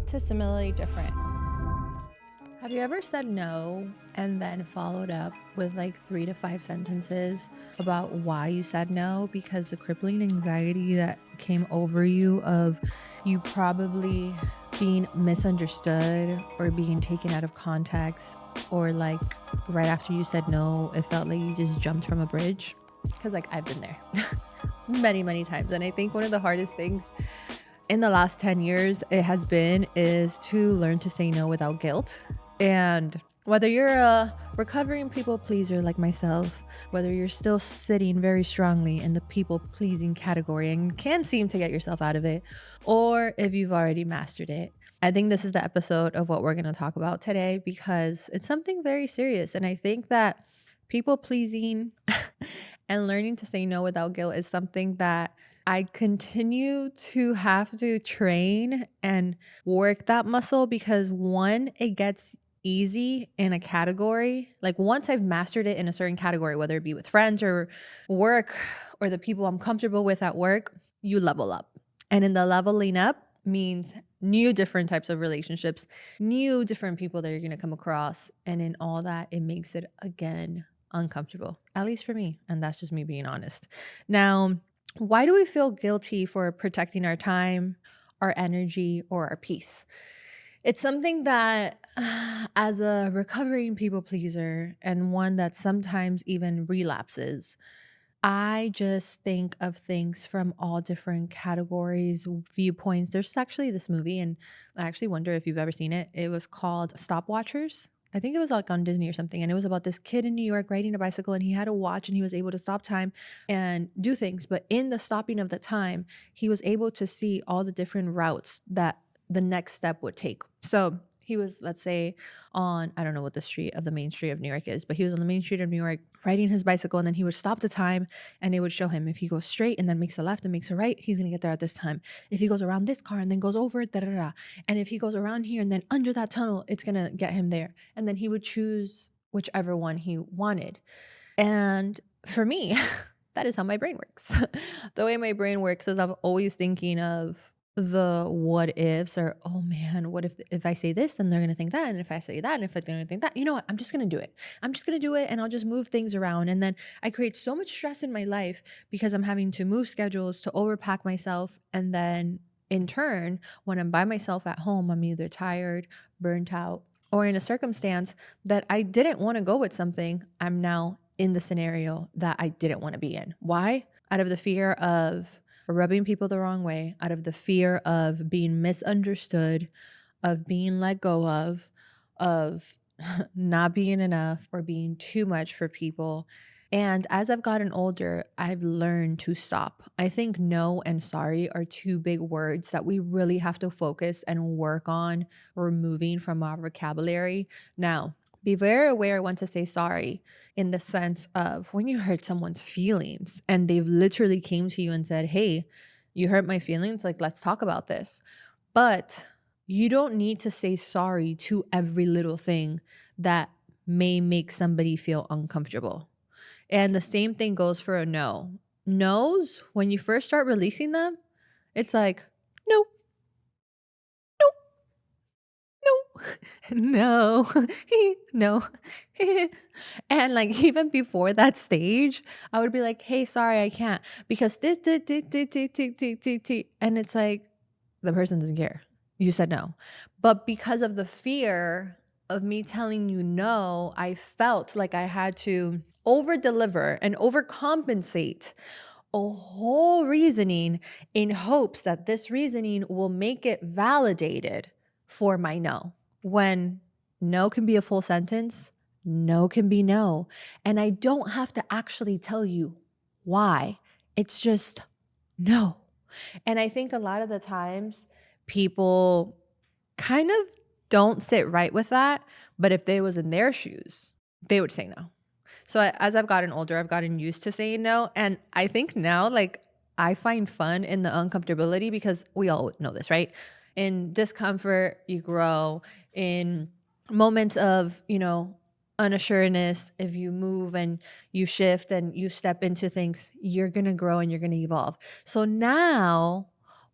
to similarly different. Have you ever said no and then followed up with like 3 to 5 sentences about why you said no? Because the crippling anxiety that came over you of you probably being misunderstood or being taken out of context, or like right after you said no, it felt like you just jumped from a bridge. Because like I've been there many, many times. And I think one of the hardest things in the last 10 years is to learn to say no without guilt. And whether you're a recovering people pleaser like myself, whether you're still sitting very strongly in the people pleasing category and can't seem to get yourself out of it, or if you've already mastered it, I think this is the episode of what we're going to talk about today, because it's something very serious. And I think that people pleasing and learning to say no without guilt is something that I continue to have to train and work that muscle, because one, it gets easy in a category. Like once I've mastered it in a certain category, whether it be with friends or work or the people I'm comfortable with at work, you level up. And in the leveling up means new different types of relationships, new different people that you're going to come across. And in all that, it makes it again uncomfortable, at least for me. And that's just me being honest. Now, why do we feel guilty for protecting our time, our energy, or our peace? It's something that, as a recovering people pleaser and one that sometimes even relapses, I just think of things from all different categories, viewpoints. There's actually this movie, and I actually wonder if you've ever seen it. It was called Stopwatchers. I think it was like on Disney or something. And it was about this kid in New York riding a bicycle, and he had a watch and he was able to stop time and do things. But in the stopping of the time, he was able to see all the different routes that the next step would take. So he was, let's say, on, I don't know what the street of the main street of New York is, but he was on the main street of New York riding his bicycle, and then he would stop the time and it would show him if he goes straight and then makes a left and makes a right, he's gonna get there at this time. If he goes around this car and then goes over da da da, and if he goes around here and then under that tunnel, it's gonna get him there. And then he would choose whichever one he wanted. And for me, that is how my brain works. The way my brain works is I'm always thinking of the what ifs, or oh man, what if I say this and they're gonna think that, and if I say that and if they're gonna think that, you know what, I'm just gonna do it. I'm just gonna do it, and I'll just move things around. And then I create so much stress in my life because I'm having to move schedules, to overpack myself, and then in turn, when I'm by myself at home, I'm either tired, burnt out, or in a circumstance that I didn't want to go with something. I'm now in the scenario that I didn't want to be in. Why? Out of the fear of rubbing people the wrong way, out of the fear of being misunderstood, of being let go of not being enough or being too much for people. And as I've gotten older, I've learned to stop. I think no and sorry are two big words that we really have to focus and work on removing from our vocabulary. Now, be very aware when to say sorry, in the sense of when you hurt someone's feelings and they've literally came to you and said, hey, you hurt my feelings, like let's talk about this. But you don't need to say sorry to every little thing that may make somebody feel uncomfortable. And the same thing goes for a no. No's, when you first start releasing them, it's like, no, no, no. And like even before that stage, I would be like, hey, sorry, I can't. Because this, and it's like, the person doesn't care. You said no. But because of the fear of me telling you no, I felt like I had to over deliver and overcompensate a whole reasoning in hopes that this reasoning will make it validated for my no. When no can be a full sentence, no can be no. And I don't have to actually tell you why. It's just no. And I think a lot of the times people kind of don't sit right with that. But if they was in their shoes, they would say no. So as I've gotten older, I've gotten used to saying no. And I think now, like, I find fun in the uncomfortability, because we all know this, right? In discomfort, you grow. In moments of, unassuredness, if you move and you shift and you step into things, you're going to grow and you're going to evolve. So now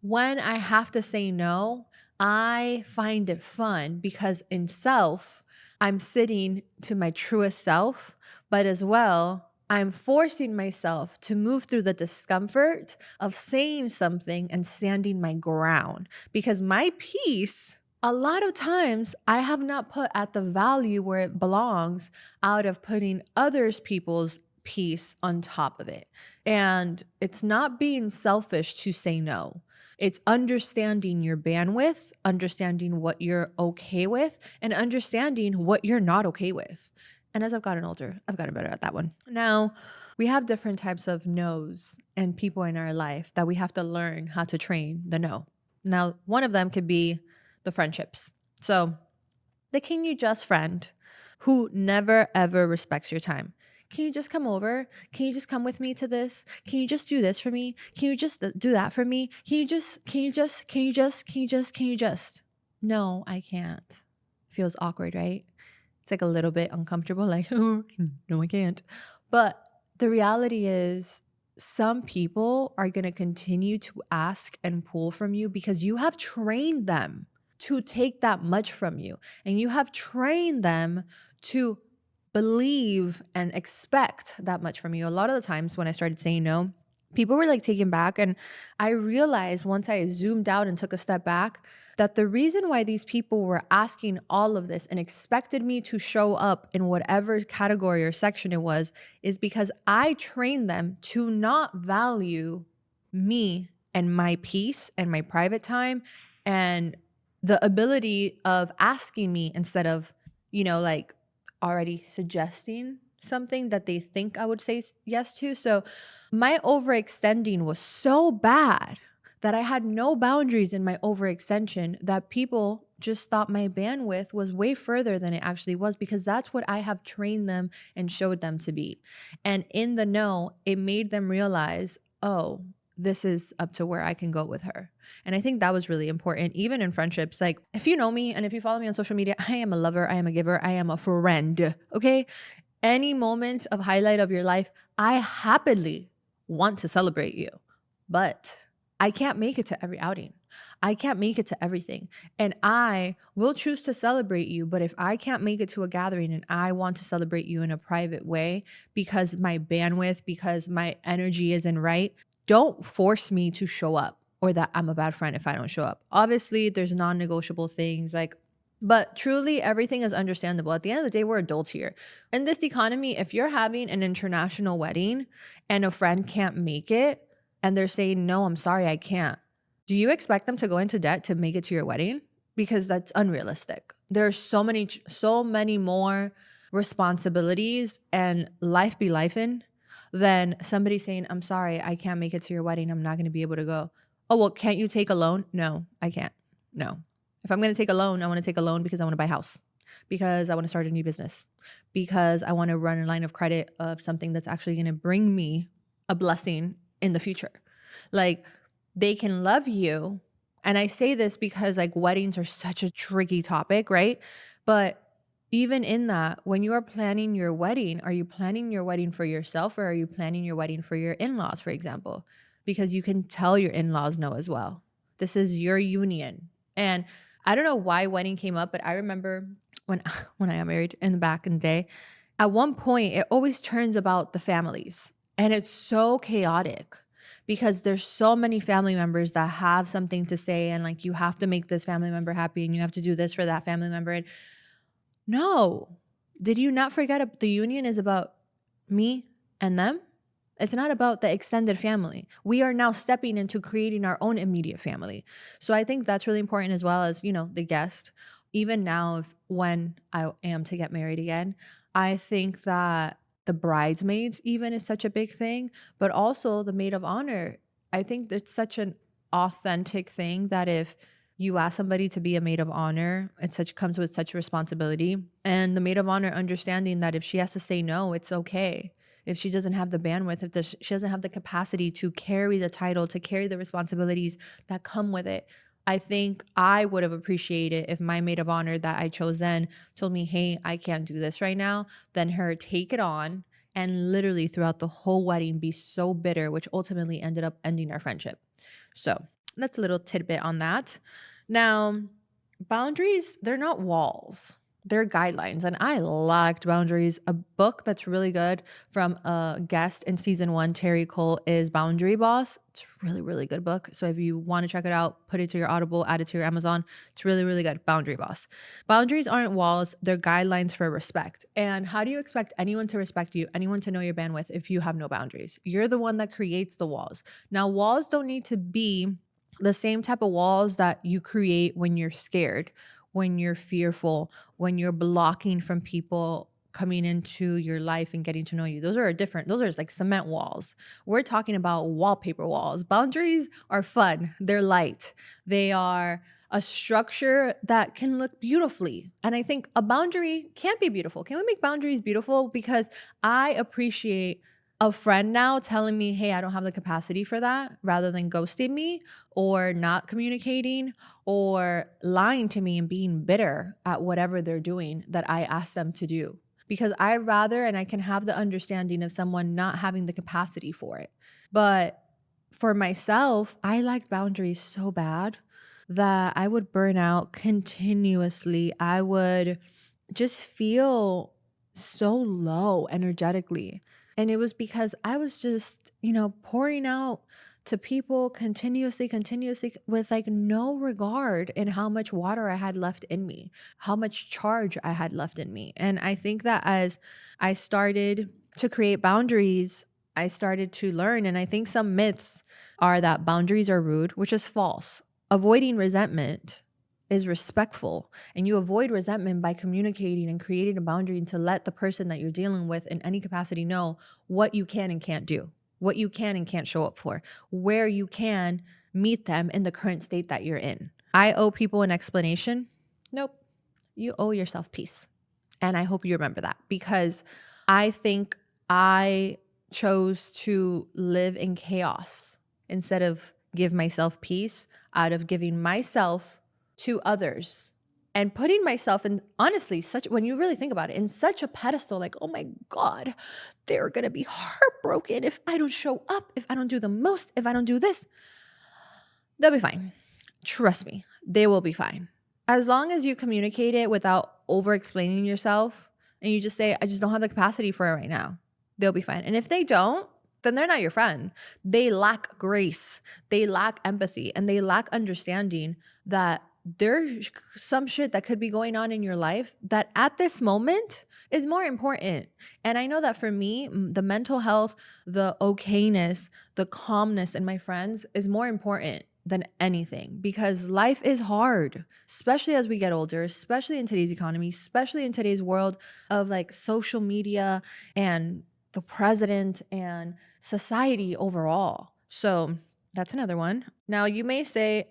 when I have to say no, I find it fun because in self, I'm sitting to my truest self, but as well, I'm forcing myself to move through the discomfort of saying something and standing my ground because my peace, a lot of times I have not put at the value where it belongs out of putting others people's peace on top of it. And it's not being selfish to say no. It's understanding your bandwidth, understanding what you're okay with, and understanding what you're not okay with. And as I've gotten older, I've gotten better at that one. Now, we have different types of no's and people in our life that we have to learn how to train the no. Now, one of them could be the friendships. So, the can you just friend who never ever respects your time. Can you just come over? Can you just come with me to this? Can you just do this for me? Can you just do that for me? Can you just? No, I can't. Feels awkward, right? It's like a little bit uncomfortable, like, oh, no, I can't. But the reality is, some people are going to continue to ask and pull from you because you have trained them to take that much from you. And you have trained them to believe and expect that much from you. A lot of the times when I started saying no, people were like taken back. And I realized once I zoomed out and took a step back that the reason why these people were asking all of this and expected me to show up in whatever category or section it was is because I trained them to not value me and my peace and my private time and the ability of asking me instead of, like already suggesting something that they think I would say yes to. So my overextending was so bad that I had no boundaries in my overextension that people just thought my bandwidth was way further than it actually was because that's what I have trained them and showed them to be. And in the no, it made them realize, oh, this is up to where I can go with her. And I think that was really important, even in friendships. Like, if you know me and if you follow me on social media, I am a lover, I am a giver, I am a friend, okay? Any moment of highlight of your life, I happily want to celebrate you. But I can't make it to every outing. I can't make it to everything. And I will choose to celebrate you. But if I can't make it to a gathering and I want to celebrate you in a private way because my bandwidth, because my energy isn't right, don't force me to show up or that I'm a bad friend if I don't show up. Obviously, there's non-negotiable things but truly everything is understandable. At the end of the day, we're adults here. In this economy, if you're having an international wedding and a friend can't make it and they're saying, no, I'm sorry, I can't. Do you expect them to go into debt to make it to your wedding? Because that's unrealistic. There's so many more responsibilities and life be lifing than somebody saying, I'm sorry, I can't make it to your wedding. I'm not going to be able to go. Oh, well, can't you take a loan? No, I can't. No. If I'm going to take a loan, I want to take a loan because I want to buy a house, because I want to start a new business, because I want to run a line of credit of something that's actually going to bring me a blessing in the future. Like, they can love you. And I say this because like weddings are such a tricky topic, right? But even in that, when you are planning your wedding, are you planning your wedding for yourself or are you planning your wedding for your in-laws, for example? Because you can tell your in-laws no as well. This is your union. And I don't know why wedding came up, but I remember when I got married in the back in the day, at one point, it always turns about the families. And it's so chaotic because there's so many family members that have something to say and like you have to make this family member happy and you have to do this for that family member. And no, did you not forget the union is about me and them? It's not about the extended family. We are now stepping into creating our own immediate family. So I think that's really important as well as, the guest. Even now, when I am to get married again, I think that the bridesmaids even is such a big thing, but also the maid of honor. I think it's such an authentic thing that if you ask somebody to be a maid of honor, comes with such responsibility. And the maid of honor understanding that if she has to say no, it's okay. If she doesn't have the bandwidth, if she doesn't have the capacity to carry the title, to carry the responsibilities that come with it, I think I would have appreciated if my maid of honor that I chose then told me, hey, I can't do this right now, then her take it on and literally throughout the whole wedding be so bitter, which ultimately ended up ending our friendship. So that's a little tidbit on that. Now, boundaries, they're not walls. They're guidelines. And I liked Boundaries. A book that's really good from a guest in season 1, Terry Cole, is Boundary Boss. It's a really, really good book. So if you want to check it out, put it to your Audible, add it to your Amazon. It's really, really good. Boundary Boss. Boundaries aren't walls, they're guidelines for respect. And how do you expect anyone to respect you, anyone to know your bandwidth if you have no boundaries? You're the one that creates the walls. Now, walls don't need to be the same type of walls that you create when you're scared, when you're fearful, when you're blocking from people coming into your life and getting to know you. Those are different. Those are just like cement walls. We're talking about wallpaper walls. Boundaries are fun. They're light. They are a structure that can look beautifully. And I think a boundary can be beautiful. Can we make boundaries beautiful? Because I appreciate a friend now telling me, hey, I don't have the capacity for that, rather than ghosting me or not communicating or lying to me and being bitter at whatever they're doing that I asked them to do. Because I rather, and I can have the understanding of someone not having the capacity for it. But for myself, I liked boundaries so bad that I would burn out continuously. I would just feel so low energetically. And it was because I was just, pouring out to people continuously with like no regard in how much water I had left in me, how much charge I had left in me. And I think that as I started to create boundaries, I started to learn. And I think some myths are that boundaries are rude, which is false. Avoiding resentment is respectful, and you avoid resentment by communicating and creating a boundary to let the person that you're dealing with in any capacity know what you can and can't do, what you can and can't show up for, where you can meet them in the current state that you're in. I owe people an explanation. Nope. You owe yourself peace. And I hope you remember that, because I think I chose to live in chaos instead of give myself peace out of giving myself to others and putting myself in, honestly, when you really think about it, in such a pedestal, like, oh my God, they're going to be heartbroken if I don't show up, if I don't do the most, if I don't do this. They'll be fine. Trust me, they will be fine. As long as you communicate it without over explaining yourself and you just say, I just don't have the capacity for it right now, they'll be fine. And if they don't, then they're not your friend. They lack grace, they lack empathy, and they lack understanding that there's some shit that could be going on in your life that at this moment is more important. And I know that for me, the mental health, the okayness, the calmness in my friends is more important than anything, because life is hard, especially as we get older, especially in today's economy, especially in today's world of like social media and the president and society overall. So that's another one. Now you may say,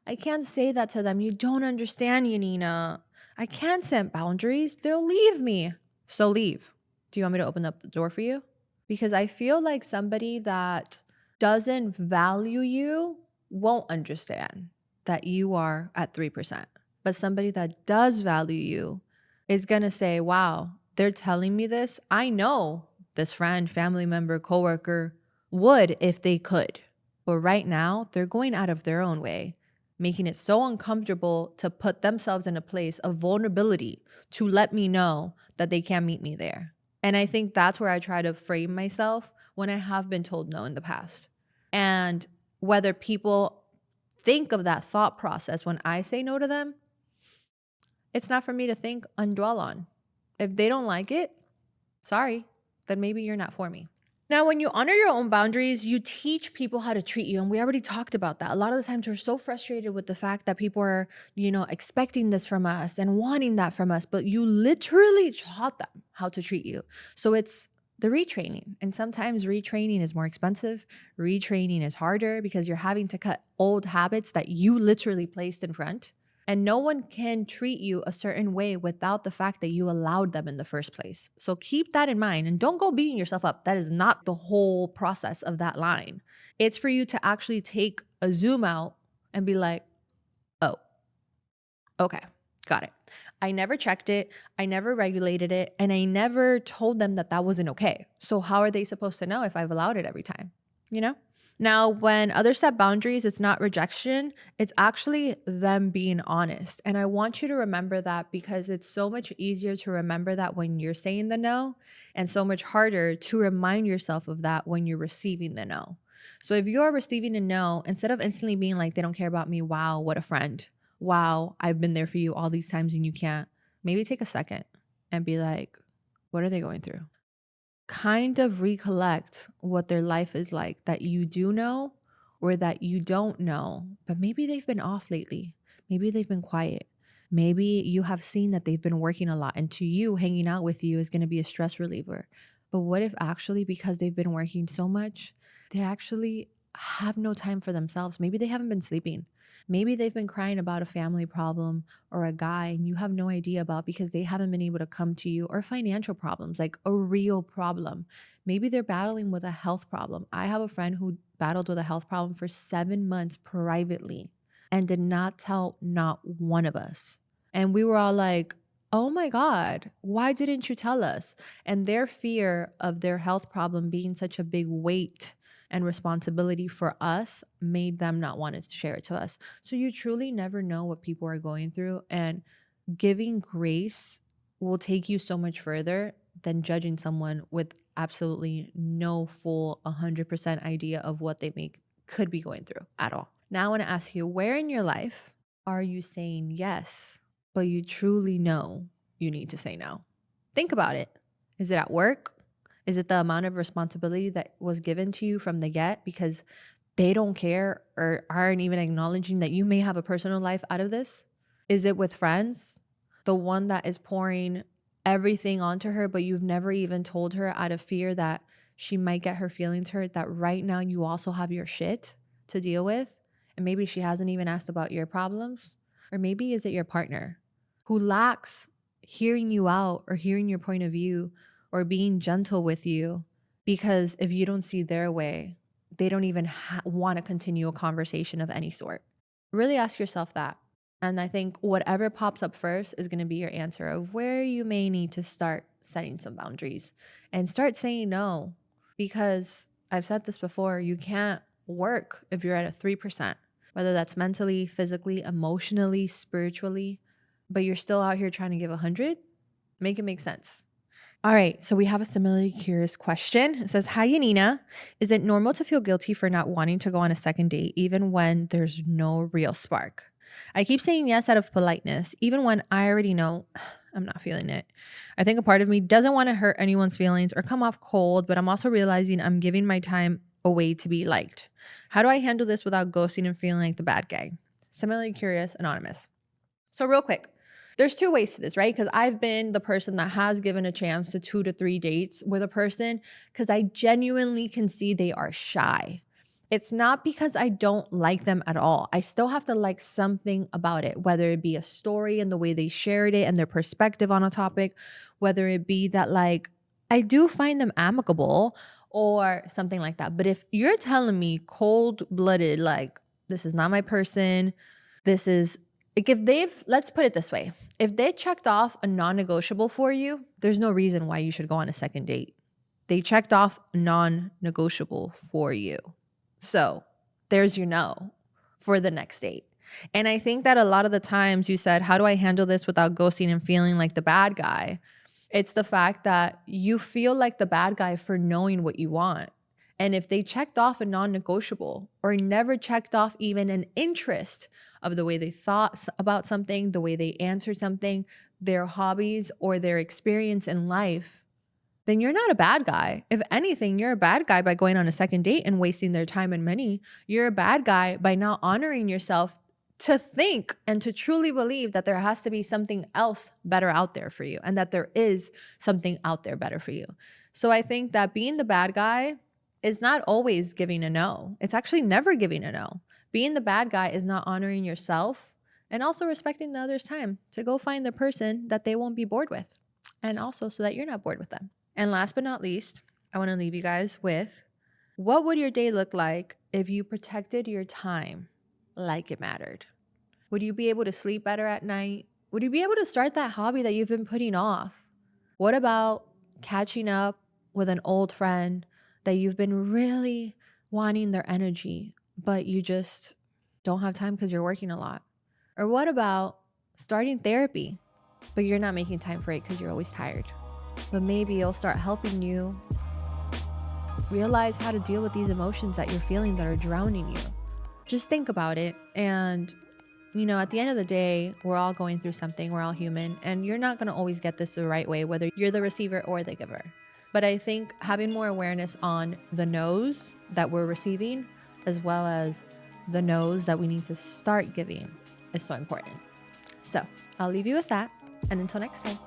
I can't say that to them. You don't understand, Yanina. I can't set boundaries. They'll leave me. So leave. Do you want me to open up the door for you? Because I feel like somebody that doesn't value you won't understand that you are at 3%. But somebody that does value you is going to say, wow, they're telling me this. I know this friend, family member, coworker would if they could. But right now, they're going out of their own way, making it so uncomfortable to put themselves in a place of vulnerability to let me know that they can't meet me there. And I think that's where I try to frame myself when I have been told no in the past. And whether people think of that thought process when I say no to them, it's not for me to think and dwell on. If they don't like it, sorry, then maybe you're not for me. Now, when you honor your own boundaries, you teach people how to treat you. And we already talked about that. A lot of the times we're so frustrated with the fact that people are, expecting this from us and wanting that from us, but you literally taught them how to treat you. So it's the retraining. And sometimes retraining is more expensive. Retraining is harder because you're having to cut old habits that you literally placed in front. And no one can treat you a certain way without the fact that you allowed them in the first place. So keep that in mind and don't go beating yourself up. That is not the whole process of that line. It's for you to actually take a zoom out and be like, oh, okay, got it. I never checked it. I never regulated it. And I never told them that that wasn't okay. So how are they supposed to know if I've allowed it every time? Now, when others set boundaries, it's not rejection, it's actually them being honest. And I want you to remember that because it's so much easier to remember that when you're saying the no, and so much harder to remind yourself of that when you're receiving the no. So if you're receiving a no, instead of instantly being like, they don't care about me, wow, what a friend. Wow, I've been there for you all these times and you can't. Maybe take a second and be like, what are they going through? Kind of recollect what their life is like that you do know or that you don't know, but maybe they've been off lately. Maybe they've been quiet. Maybe you have seen that they've been working a lot, and to you, hanging out with you is going to be a stress reliever. But what if actually, because they've been working so much, they actually have no time for themselves? Maybe they haven't been sleeping. Maybe they've been crying about a family problem or a guy and you have no idea about because they haven't been able to come to you, or financial problems, like a real problem. Maybe they're battling with a health problem. I have a friend who battled with a health problem for 7 months privately and did not tell not one of us. And we were all like, oh my God, why didn't you tell us? And their fear of their health problem being such a big weight and responsibility for us made them not want to share it to us. So you truly never know what people are going through, and giving grace will take you so much further than judging someone with absolutely no full 100% idea of what they could be going through at all. Now I want to ask you, where in your life are you saying yes, but you truly know you need to say no? Think about it. Is it at work? Is it the amount of responsibility that was given to you from the get because they don't care or aren't even acknowledging that you may have a personal life out of this? Is it with friends? The one that is pouring everything onto her, but you've never even told her out of fear that she might get her feelings hurt, that right now you also have your shit to deal with? And maybe she hasn't even asked about your problems. Or maybe is it your partner who lacks hearing you out or hearing your point of view or being gentle with you, because if you don't see their way, they don't even want to continue a conversation of any sort. Really ask yourself that. And I think whatever pops up first is going to be your answer of where you may need to start setting some boundaries and start saying no. Because I've said this before, you can't work if you're at a 3%, whether that's mentally, physically, emotionally, spiritually, but you're still out here trying to give 100. Make it make sense. All right, so we have a similarly curious question. It says, hi, Yanina. Is it normal to feel guilty for not wanting to go on a second date, even when there's no real spark? I keep saying yes out of politeness, even when I already know I'm not feeling it. I think a part of me doesn't want to hurt anyone's feelings or come off cold, but I'm also realizing I'm giving my time away to be liked. How do I handle this without ghosting and feeling like the bad guy? Similarly curious, Anonymous. So real quick, there's two ways to this, right? Because I've been the person that has given a chance to 2 to 3 dates with a person because I genuinely can see they are shy. It's not because I don't like them at all. I still have to like something about it, whether it be a story and the way they shared it and their perspective on a topic, whether it be that like I do find them amicable or something like that. But if you're telling me cold-blooded, like this is not my person, this is like, if they've, let's put it this way, if they checked off a non-negotiable for you, there's no reason why you should go on a second date. They checked off non-negotiable for you. So there's your no for the next date. And I think that a lot of the times you said, how do I handle this without ghosting and feeling like the bad guy? It's the fact that you feel like the bad guy for knowing what you want. And if they checked off a non-negotiable or never checked off even an interest of the way they thought about something, the way they answered something, their hobbies or their experience in life, then you're not a bad guy. If anything, you're a bad guy by going on a second date and wasting their time and money. You're a bad guy by not honoring yourself to think and to truly believe that there has to be something else better out there for you and that there is something out there better for you. So I think that being the bad guy is not always giving a no. It's actually never giving a no. Being the bad guy is not honoring yourself and also respecting the other's time to go find the person that they won't be bored with, and also so that you're not bored with them. And last but not least, I want to leave you guys with, what would your day look like if you protected your time like it mattered? Would you be able to sleep better at night? Would you be able to start that hobby that you've been putting off? What about catching up with an old friend that you've been really wanting their energy, but you just don't have time because you're working a lot? Or what about starting therapy, but you're not making time for it because you're always tired? But maybe it'll start helping you realize how to deal with these emotions that you're feeling that are drowning you. Just think about it. And, at the end of the day, we're all going through something. We're all human. And you're not going to always get this the right way, whether you're the receiver or the giver. But I think having more awareness on the no's that we're receiving, as well as the no's that we need to start giving, is so important. So I'll leave you with that. And until next time.